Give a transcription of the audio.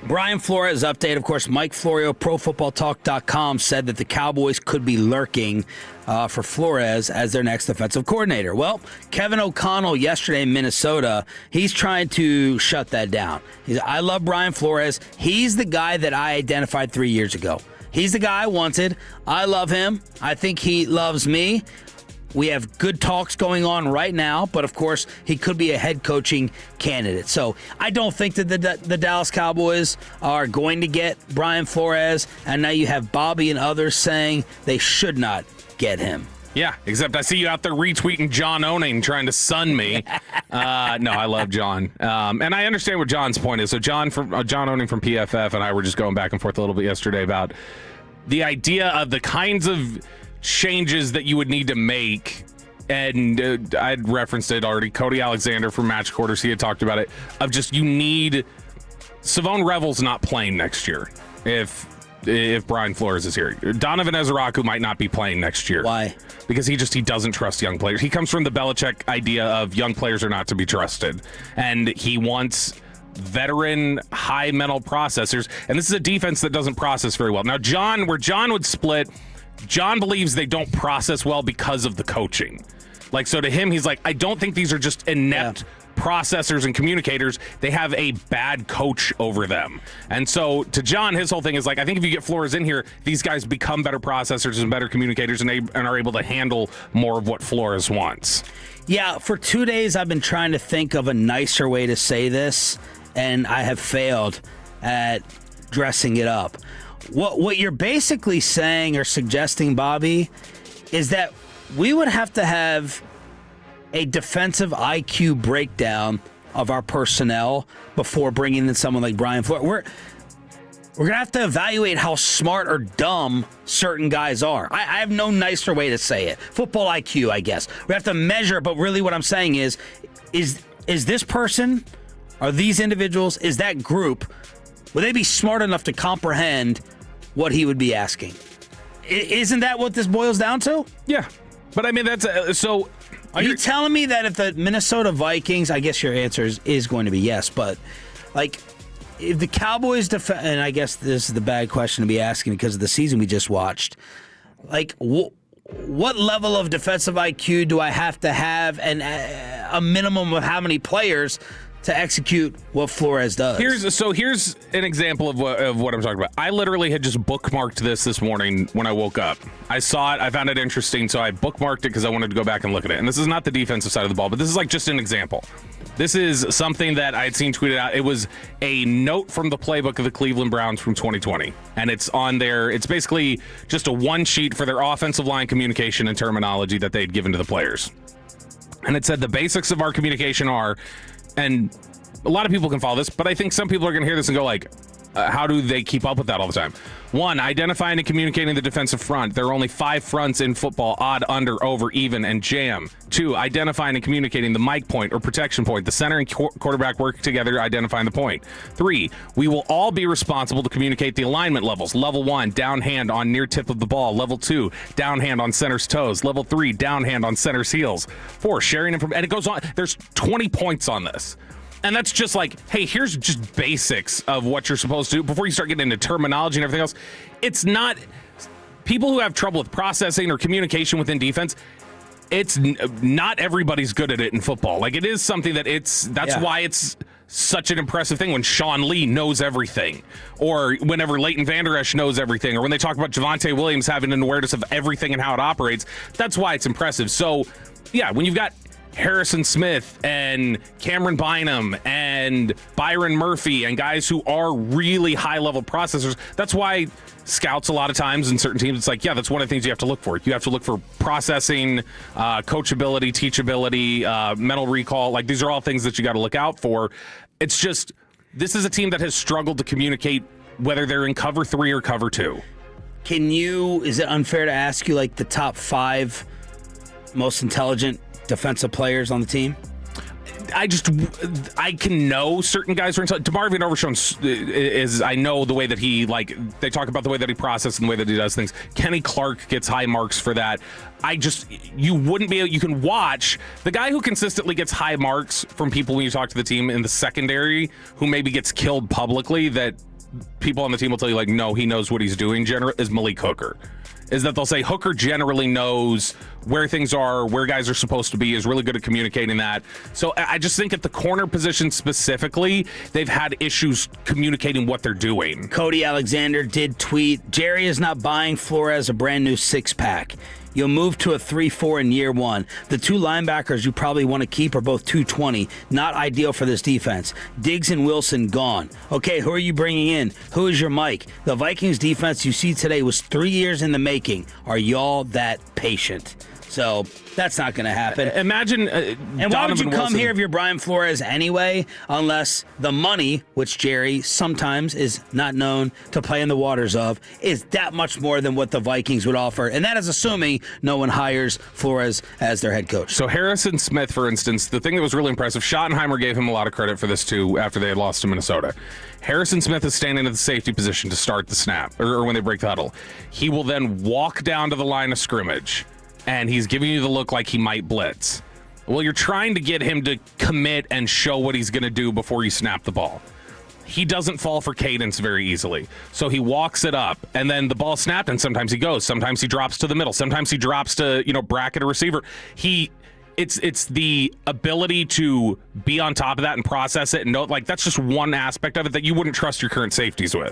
Brian Flores update. Of course, Mike Florio, ProFootballTalk.com, said that the Cowboys could be lurking for Flores as their next defensive coordinator. Well, Kevin O'Connell yesterday in Minnesota, he's trying to shut that down. I love Brian Flores. He's the guy that I identified 3 years ago. He's the guy I wanted. I love him. I think he loves me. We have good talks going on right now, but of course, he could be a head coaching candidate. So I don't think that the Dallas Cowboys are going to get Brian Flores, and now you have Bobby and others saying they should not get him. Yeah, except I see you out there retweeting John Owning, trying to sun me. No, I love John. And I understand what John's point is. So John Owning from PFF and I were just going back and forth a little bit yesterday about the idea of the kinds of changes that you would need to make, and I'd referenced it already. Cody Alexander from Match Quarters, he had talked about it, of just you need Savone Revel's not playing next year if Brian Flores is here. Donovan Ezeraku might not be playing next year. Why? Because he doesn't trust young players. He comes from the Belichick idea of young players are not to be trusted, and he wants veteran high mental processors, and this is a defense that doesn't process very well. Now where John would split, John believes they don't process well because of the coaching. Like, so to him, he's like, I don't think these are just inept processors and communicators. They have a bad coach over them. And so to John, his whole thing is like, I think if you get Flores in here, these guys become better processors and better communicators and are able to handle more of what Flores wants. Yeah, for 2 days I've been trying to think of a nicer way to say this, and I have failed at dressing it up. What you're basically saying or suggesting, Bobby, is that we would have to have a defensive IQ breakdown of our personnel before bringing in someone like Brian Flores. We're going to have to evaluate how smart or dumb certain guys are. I have no nicer way to say it. Football IQ, I guess. We have to measure, but really what I'm saying is this person, are these individuals, is that group, would they be smart enough to comprehend what he would be asking? Isn't that what this boils down to? Yeah. But I mean, that's so. Are you telling me that if the Minnesota Vikings, I guess your answer is going to be yes, but like if the Cowboys and I guess this is the bad question to be asking because of the season we just watched, like what level of defensive IQ do I have to have, and a minimum of how many players to execute what Flores does? Here's an example of what I'm talking about. I literally had just bookmarked this morning when I woke up. I saw it. I found it interesting, so I bookmarked it because I wanted to go back and look at it. And this is not the defensive side of the ball, but this is like just an example. This is something that I had seen tweeted out. It was a note from the playbook of the Cleveland Browns from 2020. And it's on there. It's basically just a one sheet for their offensive line communication and terminology that they'd given to the players. And it said the basics of our communication are, and a lot of people can follow this, but I think some people are going to hear this and go like, how do they keep up with that all the time? 1, identifying and communicating the defensive front. There are only 5 fronts in football: odd, under, over, even, and jam. 2, identifying and communicating the mic point or protection point. The center and quarterback work together identifying the point. 3, we will all be responsible to communicate the alignment levels. Level 1, down hand on near tip of the ball. Level 2, down hand on center's toes. Level 3, down hand on center's heels. 4, sharing information. And it goes on. There's 20 points on this. And that's just like, hey, here's just basics of what you're supposed to do before you start getting into terminology and everything else. It's not people who have trouble with processing or communication within defense. It's not everybody's good at it in football. Like, it is something that's why it's such an impressive thing when Sean Lee knows everything, or whenever Leighton Vander Esch knows everything, or when they talk about Javonte Williams having an awareness of everything and how it operates. That's why it's impressive. So, yeah, when you've got Harrison Smith and Cameron Bynum and Byron Murphy and guys who are really high-level processors, that's why scouts a lot of times in certain teams, it's like, yeah, that's one of the things you have to look for. You have to look for processing, coachability, teachability, mental recall. Like, these are all things that you got to look out for. It's just, this is a team that has struggled to communicate whether they're in cover 3 or cover 2. Is it unfair to ask you, like, the top 5 most intelligent defensive players on the team? I can know certain guys are inside. DeMarvion Overshown is, I know the way that he, like, they talk about the way that he processes and the way that he does things. Kenny Clark gets high marks for that. You can watch the guy who consistently gets high marks from people when you talk to the team in the secondary, who maybe gets killed publicly, that people on the team will tell you, like, no, he knows what he's doing, is Malik Hooker. Is that they'll say Hooker generally knows where things are, where guys are supposed to be, is really good at communicating that. So I just think at the corner position specifically, they've had issues communicating what they're doing. Cody Alexander did tweet, Jerry is not buying Flores a brand new six-pack. You'll move to a 3-4 in year one. The two linebackers you probably want to keep are both 220. Not ideal for this defense. Diggs and Wilson gone. Okay, who are you bringing in? Who is your Mike? The Vikings defense you see today was 3 years in the making. Are y'all that patient? So that's not going to happen. Imagine and why would you come here if you're Brian Flores anyway, unless the money, which Jerry sometimes is not known to play in the waters of, is that much more than what the Vikings would offer. And that is assuming no one hires Flores as their head coach. So Harrison Smith, for instance, the thing that was really impressive, Schottenheimer gave him a lot of credit for this too after they had lost to Minnesota. Harrison Smith is standing at the safety position to start the snap, or when they break the huddle. He will then walk down to the line of scrimmage, and he's giving you the look like he might blitz. Well, you're trying to get him to commit and show what he's going to do before you snap the ball. He doesn't fall for cadence very easily. So he walks it up, and then the ball snapped, and sometimes he goes. Sometimes he drops to the middle. Sometimes he drops to, bracket a receiver. It's the ability to be on top of that and process it and know, like, that's just one aspect of it that you wouldn't trust your current safeties with.